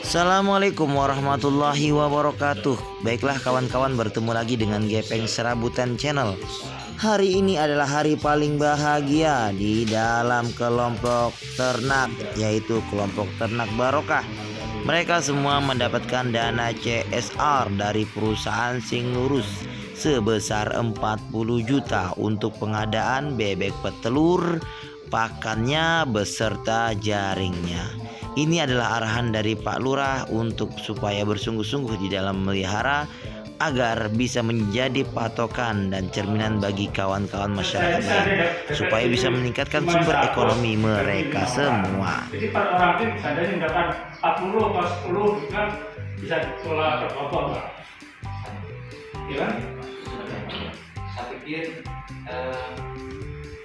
Assalamualaikum warahmatullahi wabarakatuh. Baiklah kawan-kawan, bertemu lagi dengan Gepeng Serabutan Channel. Hari ini adalah hari paling bahagia di dalam kelompok ternak, yaitu kelompok ternak Barokah. Mereka semua mendapatkan dana CSR dari perusahaan Singlurus sebesar 40 juta untuk pengadaan bebek petelur, pakannya beserta jaringnya. Ini adalah arahan dari Pak Lurah untuk supaya bersungguh-sungguh di dalam melihara agar bisa menjadi patokan dan cerminan bagi kawan-kawan masyarakat lain, supaya bisa meningkatkan sumber ekonomi mereka semua. Jadi per orang itu bisa ada yang dapat 40 atau 10 gitu kan, bisa dikelola berkelompok Pak. Iya kan? Saya pikir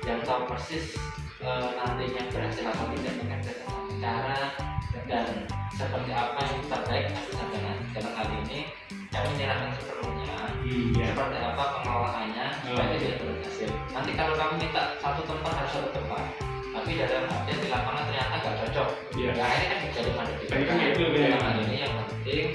yang tahu persis nantinya berhasil atau tidak dengan cara dan seperti apa yang terbaik dalam hal ini kami menyerahkan sepenuhnya seperti apa pengelolaannya supaya tidak berhasil. Nanti kalau kamu minta satu tempat harus satu tempat, tapi dalam artian di lapangan ternyata nggak cocok, ya ini kan jadi mandiri. Dalam hal ini yang penting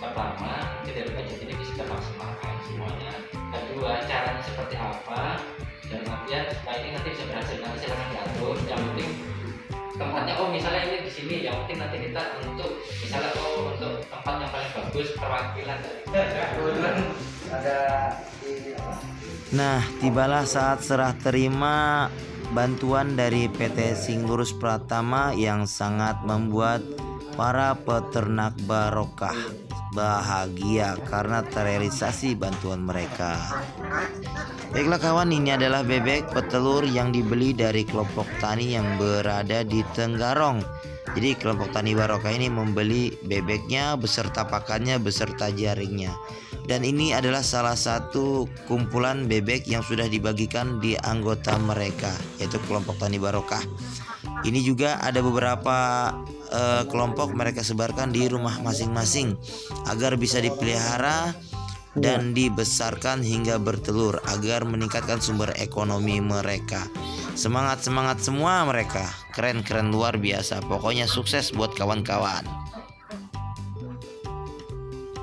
pertama tidak budget ini bisa termaksimalkan semuanya. Kedua, caranya seperti apa, dan artian supaya ini nanti bisa berhasil, nanti silakan diatur. Yang penting tempatnya, misalnya ini di sini, yang penting nanti kita untuk misalnya untuk tempat yang paling bagus perwakilan dari Nah, tibalah saat serah terima bantuan dari PT Singlurus Pratama yang sangat membuat para peternak Barokah bahagia karena terrealisasi bantuan mereka. Baiklah kawan, ini adalah bebek petelur yang dibeli dari kelompok tani yang berada di Tenggarong. Jadi kelompok tani Barokah ini membeli bebeknya beserta pakannya beserta jaringnya. Dan ini adalah salah satu kumpulan bebek yang sudah dibagikan di anggota mereka, yaitu kelompok tani Barokah. Ini juga ada beberapa kelompok mereka sebarkan di rumah masing-masing agar bisa dipelihara dan dibesarkan hingga bertelur agar meningkatkan sumber ekonomi mereka. Semangat semua mereka, keren luar biasa. Pokoknya sukses buat kawan-kawan.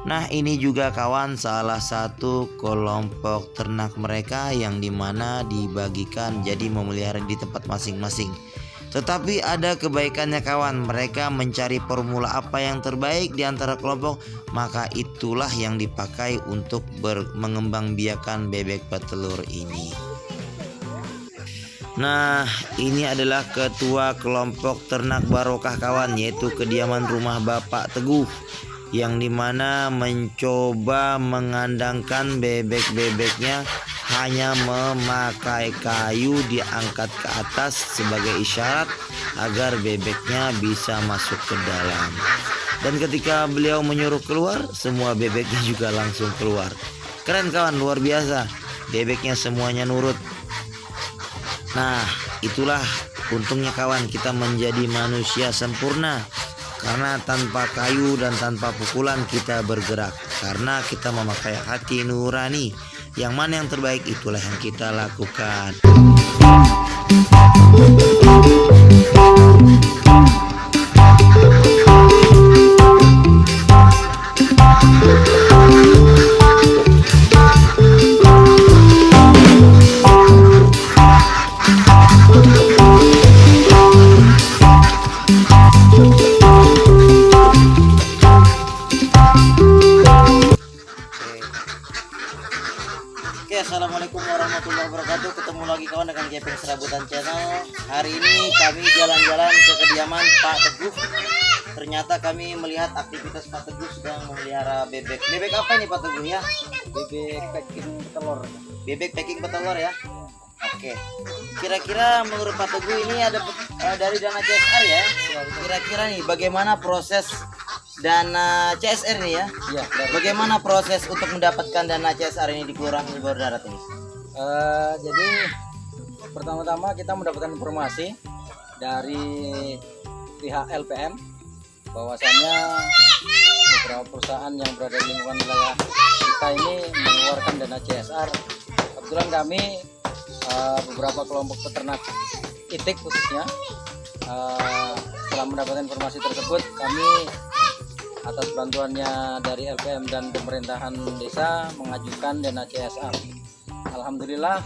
Nah, ini juga kawan salah satu kelompok ternak mereka yang dimana dibagikan jadi memelihara di tempat masing-masing. Tetapi ada kebaikannya kawan, mereka mencari formula apa yang terbaik di antara kelompok, maka itulah yang dipakai untuk mengembangbiakan bebek petelur ini. Nah, ini adalah ketua kelompok ternak Barokah kawan, yaitu kediaman rumah Bapak Teguh, yang dimana mencoba mengandangkan bebek-bebeknya hanya memakai kayu diangkat ke atas sebagai isyarat agar bebeknya bisa masuk ke dalam. Dan ketika beliau menyuruh keluar, semua bebeknya juga langsung keluar. Keren kawan, luar biasa. Bebeknya semuanya nurut. Nah, itulah untungnya kawan kita menjadi manusia sempurna. Karena tanpa kayu dan tanpa pukulan kita bergerak, karena kita memakai hati nurani. Yang mana yang terbaik itulah yang kita lakukan. Assalamualaikum warahmatullahi wabarakatuh. Ketemu lagi kawan dengan Gepeng Serabutan Channel. Hari ini kami jalan-jalan ke kediaman Pak Teguh. Ternyata kami melihat aktivitas Pak Teguh sedang memelihara bebek. Bebek apa ini Pak Teguh ya? Bebek packing petelur. Bebek packing petelur ya. Oke. Kira-kira menurut Pak Teguh ini ada dari dana CSR ya? Kira-kira nih bagaimana proses dana CSR ini ya? Iya. Bagaimana proses untuk mendapatkan dana CSR ini di Kelurahan Bawor Darat ini? Jadi pertama-tama kita mendapatkan informasi dari pihak LPM bahwasannya beberapa perusahaan yang berada di lingkungan wilayah kita ini mengeluarkan dana CSR. Kebetulan kami beberapa kelompok peternak itik khususnya setelah mendapatkan informasi tersebut kami atas bantuannya dari LPM dan pemerintahan desa mengajukan dana CSR. Alhamdulillah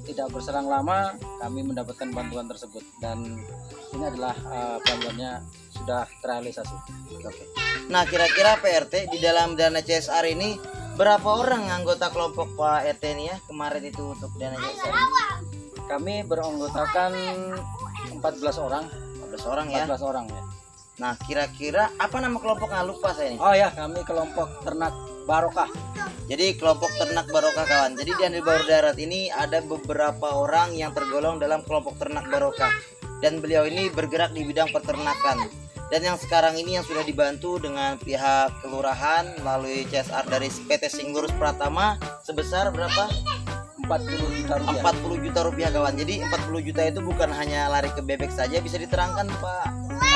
tidak berselang lama kami mendapatkan bantuan tersebut dan ini adalah bantuannya sudah terrealisasi. Oke. Nah, kira-kira PRT di dalam dana CSR ini berapa orang anggota kelompok Pak RT ini ya kemarin itu untuk dana CSR? Kami beranggotakan 14 orang. 14 orang ya. 14 orang ya. Nah, kira-kira apa nama kelompoknya? Lupa saya nih. Oh ya, kami kelompok ternak barokah. Jadi kelompok ternak barokah kawan. Jadi di Andil Bawur Darat ini ada beberapa orang yang tergolong dalam kelompok ternak barokah. Dan beliau ini bergerak di bidang peternakan. Dan yang sekarang ini yang sudah dibantu dengan pihak kelurahan melalui CSR dari PT Singlurus Pratama sebesar berapa? 40 juta rupiah. 40 juta rupiah kawan. Jadi 40 juta itu bukan hanya lari ke bebek saja, bisa diterangkan Pak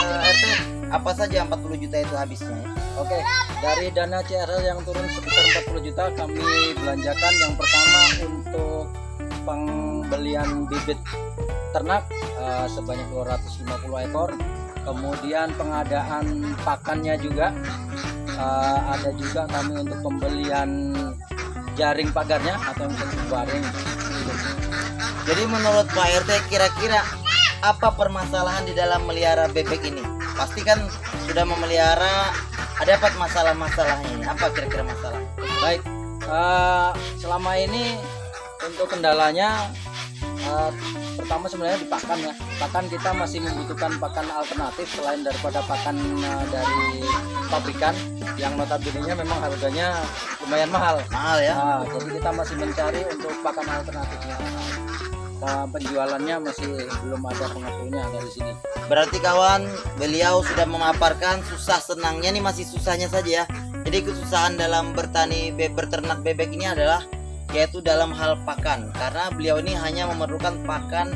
RT apa saja 40 juta itu habisnya ya? Oke, dari dana CSR yang turun sebesar 40 juta kami belanjakan yang pertama untuk pembelian bibit ternak sebanyak 250 ekor. Kemudian pengadaan pakannya juga ada juga kami untuk pembelian jaring pagarnya atau yang disebut baring. Jadi menurut Pak RT kira-kira apa permasalahan di dalam melihara bebek ini? Pasti kan sudah memelihara, ada apa masalah-masalahnya ini? Apa kira-kira masalah? Baik, selama ini untuk kendalanya pertama sebenarnya di pakan ya. Pakan kita masih membutuhkan pakan alternatif selain daripada pakan dari pabrikan yang notabene-nya memang harganya lumayan mahal. Mahal ya? Nah, jadi kita masih mencari untuk pakan alternatifnya. Penjualannya masih belum ada pengakuannya dari sini. Berarti kawan, beliau sudah memaparkan susah senangnya nih, masih susahnya saja ya. Jadi kesusahan dalam berternak bebek ini adalah yaitu dalam hal pakan, karena beliau ini hanya memerlukan pakan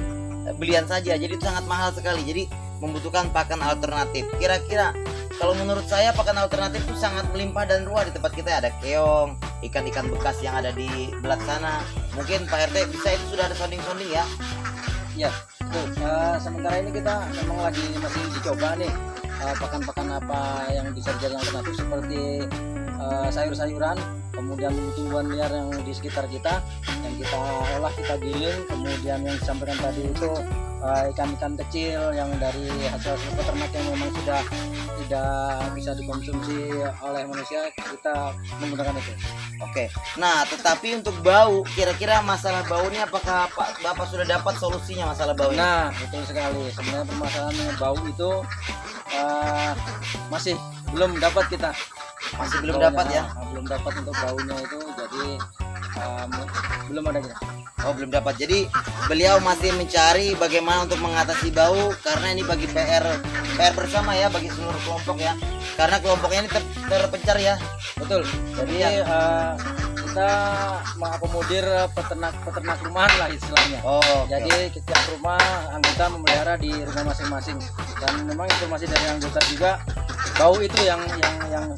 belian saja, jadi itu sangat mahal sekali. Jadi membutuhkan pakan alternatif. Kira-kira kalau menurut saya pakan alternatif itu sangat melimpah dan ruah di tempat kita. Ada keong, ikan-ikan bekas yang ada di belat sana. Mungkin Pak RT bisa, itu sudah ada sounding-sounding ya? Ya, betul. Sementara ini kita memang lagi masih dicoba nih pakan-pakan apa yang bisa jadi alternatif seperti sayur-sayuran, kemudian tumbuhan liar yang di sekitar kita yang kita olah, kita giling. Kemudian yang disampaikan tadi itu ikan-ikan kecil yang dari hasil peternak yang memang sudah tidak bisa dikonsumsi oleh manusia, kita menggunakan itu. Oke. Nah, tetapi untuk bau, kira-kira masalah bau ini apakah Bapak sudah dapat solusinya masalah bau ini? Nah, betul sekali. Sebenarnya permasalahan bau itu masih belum dapat kita. Masih belum Baunya, dapat ya? Belum dapat untuk baunya itu, jadi belum ada kita. Oh, belum dapat. Jadi beliau masih mencari bagaimana untuk mengatasi bau, karena ini bagi PR bersama ya, bagi seluruh kelompok ya. Karena kelompoknya ini terpencar ya. Betul. Jadi kita mengakomodir peternak rumahan lah istilahnya. Oh, oke. Jadi setiap rumah anggota memelihara di rumah masing-masing. Dan memang informasi dari anggota juga, bau itu yang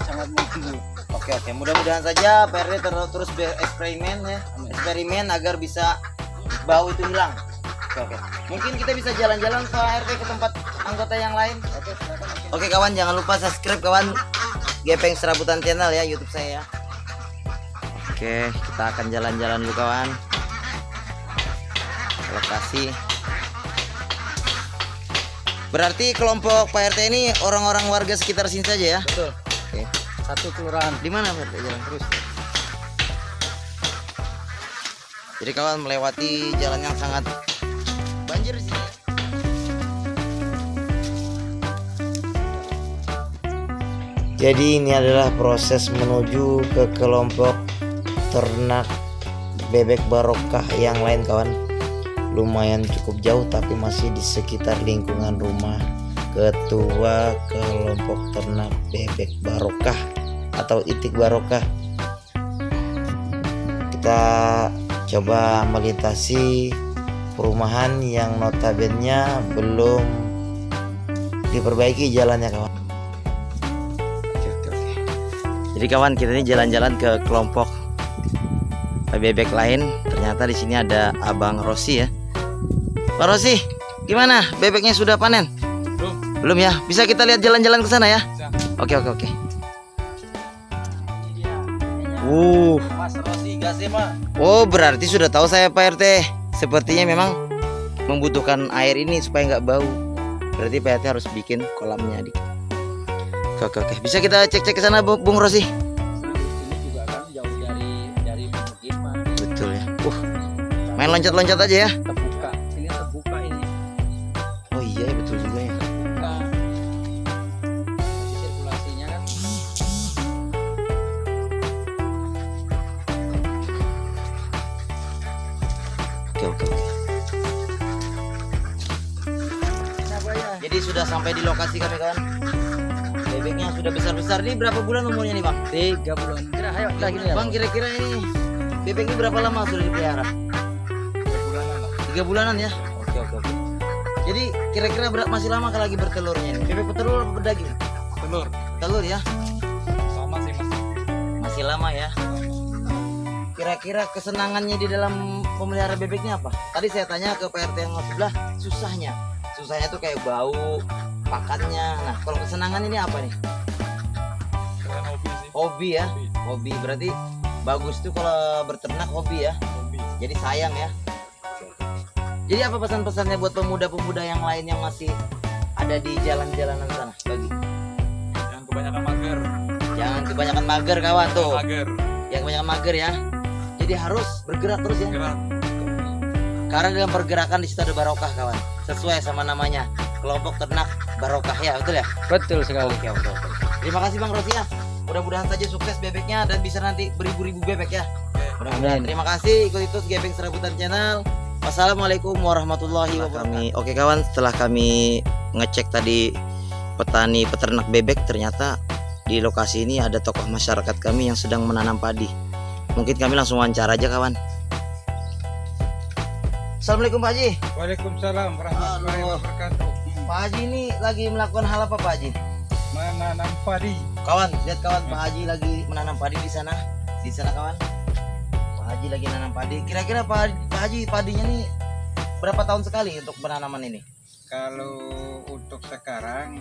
sangat mengganggu. Oke, mudah-mudahan saja PRD terus bereksperimen ya, eksperimen agar bisa bau itu hilang. Oke. Mungkin kita bisa jalan-jalan Pak RT ke tempat anggota yang lain. Oke kawan, jangan lupa subscribe kawan Gepeng Serabutan Channel ya, YouTube saya ya. Oke, kita akan jalan-jalan dulu kawan. Lokasi. Berarti kelompok Pak RT ini orang-orang warga sekitar sini saja ya? Betul. Oke. Satu kelurahan. Di mana Pak RT? Jalan terus. Jadi kawan melewati jalan yang sangat banjir di sini. Jadi ini adalah proses menuju ke kelompok ternak bebek barokah yang lain kawan. Lumayan cukup jauh tapi masih di sekitar lingkungan rumah ketua kelompok ternak bebek barokah atau itik barokah. Kita coba melintasi perumahan yang notabene belum diperbaiki jalannya kawan. Jadi kawan, kita ini jalan-jalan ke kelompok bebek lain. Ternyata di sini ada Abang Rosi ya. Pak Rosi, gimana? Bebeknya sudah panen? Belum ya? Bisa kita lihat jalan-jalan ke sana ya? Oke. Mas Rosi Gasema. Oh, berarti sudah tahu saya Pak RT. Sepertinya memang membutuhkan air ini supaya nggak bau. Berarti Pak RT harus bikin kolamnya dikit. Oke. Bisa kita cek-cek ke sana Bung Rosi? Ini juga kan jauh dari pemukiman. Betul ya. Main loncat-loncat aja ya. Terbuka. Sini terbuka ini. Oh iya betul juga ya. Terbuka. Masih sirkulasinya kan. Oke. Kenapa ya? Jadi sudah sampai di lokasi kami kawan. Bebeknya sudah besar-besar. Ini berapa bulan umurnya nih Bang? 3 bulan. Kira ayo lagi nih ya. Bang kira-kira ini bebek ini berapa lama sudah dipelihara? 3 bulanan ya. Oke. Jadi kira-kira masih lama kalau lagi bertelurnya ini? Bebek petelur apa berdaging? Telur ya. Sama sih Mas. Masih lama ya. Kira-kira kesenangannya di dalam memelihara bebeknya apa? Tadi saya tanya ke PRT yang sebelah, susahnya tuh kayak bau, pakannya. Nah, kalau kesenangan ini apa nih? Keren hobi sih. Hobi ya. Hobi berarti bagus tuh kalau berternak hobi ya. Jadi sayang ya. Jadi apa pesan-pesannya buat pemuda-pemuda yang lain yang masih ada di jalan-jalanan sana? Bagi. Jangan kebanyakan mager. Jangan kebanyakan mager kawan tuh. Mager. Yang kebanyakan mager ya. Jadi harus bergerak terus ya. Gerak. Karena dalam pergerakan di situ ada barokah kawan. Sesuai sama namanya, kelompok ternak barokah ya, betul ya? Betul sekali. Oke. Terima kasih Bang Rosi ya. Mudah-mudahan saja sukses bebeknya dan bisa nanti beribu-ribu bebek ya. Mudah-mudahan. Terima kasih ikut Gebeng Serabutan Channel. Wassalamualaikum warahmatullahi wabarakatuh. Oke kawan, setelah kami ngecek tadi petani peternak bebek, ternyata di lokasi ini ada tokoh masyarakat kami yang sedang menanam padi. Mungkin kami langsung wawancara aja kawan. Assalamualaikum Pak Haji. Waalaikumsalam warahmatullahi wabarakatuh. Pak Haji ini lagi melakukan hal apa Pak Haji? Menanam padi. Kawan, lihat kawan, Pak Haji lagi menanam padi di sana. Di sana kawan. Pak Haji lagi menanam padi. Kira-kira Pak Haji padinya nih berapa tahun sekali untuk penanaman ini? Kalau untuk sekarang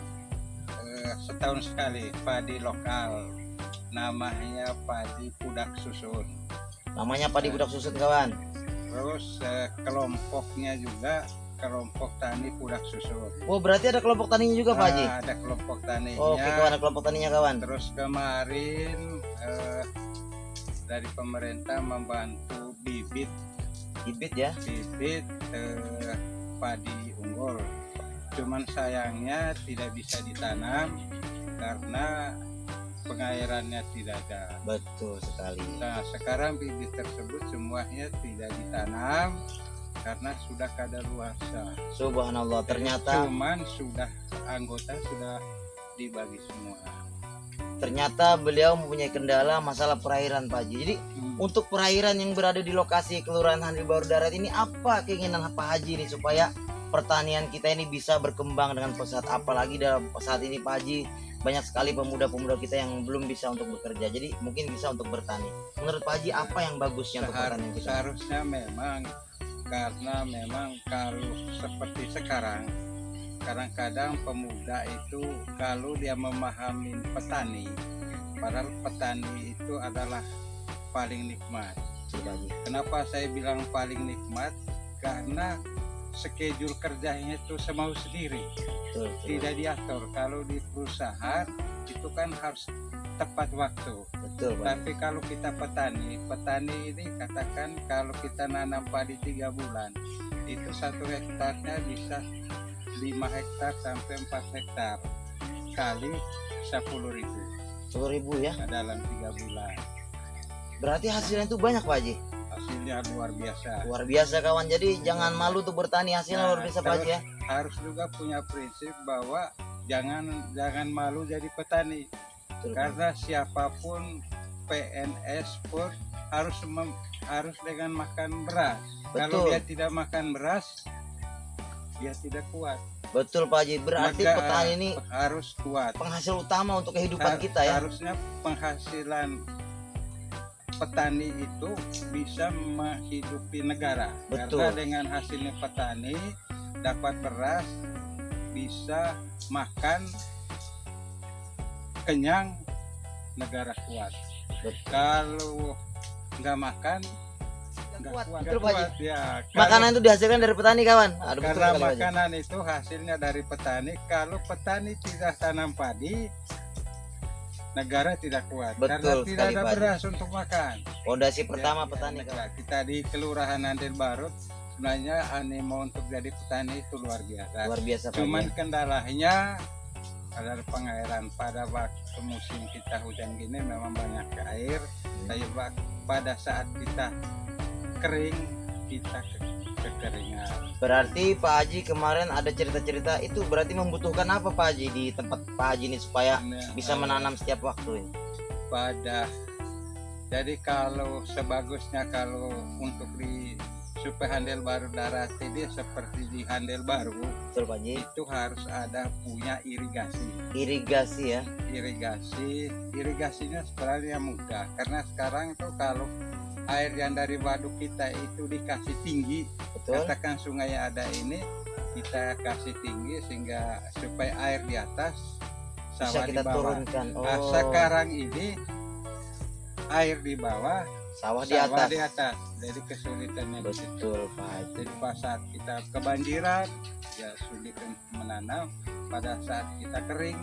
setahun sekali padi lokal. Namanya padi pudak susun. Namanya padi budak susun kawan. Terus kelompoknya juga kelompok tani pudak susun. Oh berarti ada kelompok taninya juga Pak Haji? Ada kelompok taninya. Oke kawan, ada kelompok taninya kawan. Terus kemarin dari pemerintah membantu bibit ya. Bibit padi unggul. Cuman sayangnya tidak bisa ditanam karena pengairannya tidak ada. Betul sekali. Nah sekarang bibit tersebut semuanya tidak ditanam karena sudah kadaluarsa. Subhanallah, ternyata Cuman anggota sudah dibagi semua. ternyata beliau mempunyai kendala masalah perairan Pak Haji. Jadi untuk perairan yang berada di lokasi Kelurahan Handil Baru Darat ini, apa keinginan Pak Haji ini supaya pertanian kita ini bisa berkembang dengan pesat? Apalagi dalam saat ini Pak Haji banyak sekali pemuda-pemuda kita yang belum bisa untuk bekerja, jadi mungkin bisa untuk bertani. Menurut Pak Haji apa yang bagusnya untuk pertanian kita? Seharusnya memang, karena memang kalau seperti sekarang kadang-kadang pemuda itu kalau dia memahami petani, padahal petani itu adalah paling nikmat. Kenapa saya bilang paling nikmat? Karena schedule kerjanya itu semau sendiri, tidak diatur. Kalau di perusahaan itu kan harus tepat waktu. Tapi kalau kita petani ini katakan kalau kita nanam padi 3 bulan, itu 1 hektarnya bisa 5 hektar sampai 4 hektar kali 10.000. 10.000 ya? Dalam 3 bulan. Berarti hasilnya itu banyak Pak Haji? Hasilnya luar biasa. Luar biasa kawan, jadi jangan malu tuh bertani, hasilnya luar biasa Pak Haji ya. Harus juga punya prinsip bahwa jangan malu jadi petani. Karena siapapun PNS pun harus dengan makan beras. Kalau dia tidak makan beras, dia tidak kuat. Betul Pak Haji, berarti Maka petani ini harus kuat. Penghasil utama untuk kehidupan kita ya. Harusnya penghasilan petani itu bisa menghidupi negara. Betul. Karena dengan hasilnya petani dapat beras, bisa makan, kenyang, negara kuat. Betul. Kalau nggak makan nggak kuat. kuat, Betul, Pak Haji. ya. Makanan itu dihasilkan dari petani kawan. Aduh, betul Karena sekali, Pak Haji. makanan itu hasilnya dari petani. Kalau petani tidak tanam padi, negara tidak kuat. Betul Karena tidak sekali, ada Pak Haji. beras untuk makan. Fondasi pertama Ya, petani kawan. negara. Kita di Kelurahan Handil Baru sebenarnya animo untuk jadi petani itu luar biasa. Luar biasa Pak Cuman Haji. kendalanya adalah pengairan. Pada waktu musim kita hujan gini memang banyak air. Tapi pada saat kita kering, kita kekeringan. Berarti Pak Haji kemarin ada cerita-cerita itu berarti membutuhkan apa Pak Haji di tempat Pak Haji ini supaya Nah, bisa menanam setiap waktu ini? Jadi kalau sebagusnya kalau untuk di supaya Handel Baru darat ini seperti di Handel Baru Betul Pak Haji. itu harus ada punya irigasi. Irigasi ya. Irigasinya sebenarnya mudah karena sekarang tuh kalau air yang dari waduk kita itu dikasih tinggi, Betul. katakan sungai yang ada ini kita kasih tinggi sehingga supaya air di atas, Bisa sawah di kita bawah. turunkan. Nah, sekarang ini air di bawah, Sawah di sawah atas. di atas. Jadi kesulitannya di situ. Betul Pak Haji. Jadi pas saat kita kebanjiran, ya sulit untuk menanam. Pada saat kita kering,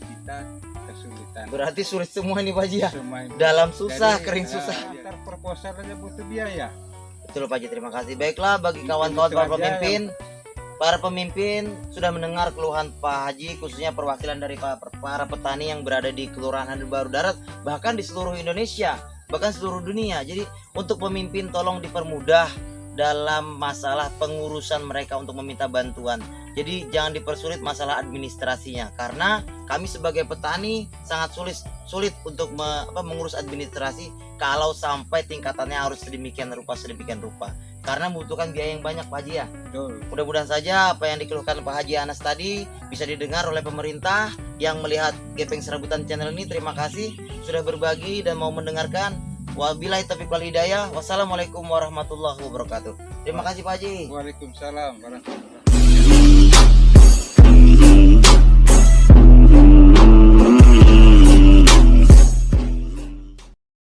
kita kesulitan. Berarti sulit semua nih Pak Haji ya. Semua itu. Dalam susah, Jadi, kering susah. Antar proposal aja butuh biaya. Betul Pak Haji, terima kasih. Baiklah bagi Mungkin kawan-kawan itu para aja pemimpin. Para pemimpin sudah mendengar keluhan Pak Haji, khususnya perwakilan dari para petani yang berada di Kelurahan Handil Baru Darat, bahkan di seluruh Indonesia, bahkan seluruh dunia. Jadi untuk pemimpin tolong dipermudah dalam masalah pengurusan mereka untuk meminta bantuan. Jadi jangan dipersulit masalah administrasinya, karena kami sebagai petani sangat sulit untuk mengurus administrasi kalau sampai tingkatannya harus sedemikian rupa karena membutuhkan biaya yang banyak Pak Haji ya. Betul. Mudah-mudahan saja apa yang dikeluhkan Pak Haji Anas tadi bisa didengar oleh pemerintah yang melihat Gepeng Serabutan channel ini. Terima kasih sudah berbagi dan mau mendengarkan. Wabillahi taufiq wal hidayah. Wassalamualaikum warahmatullahi wabarakatuh. Terima kasih Pak Haji. Waalaikumsalam warahmatullahi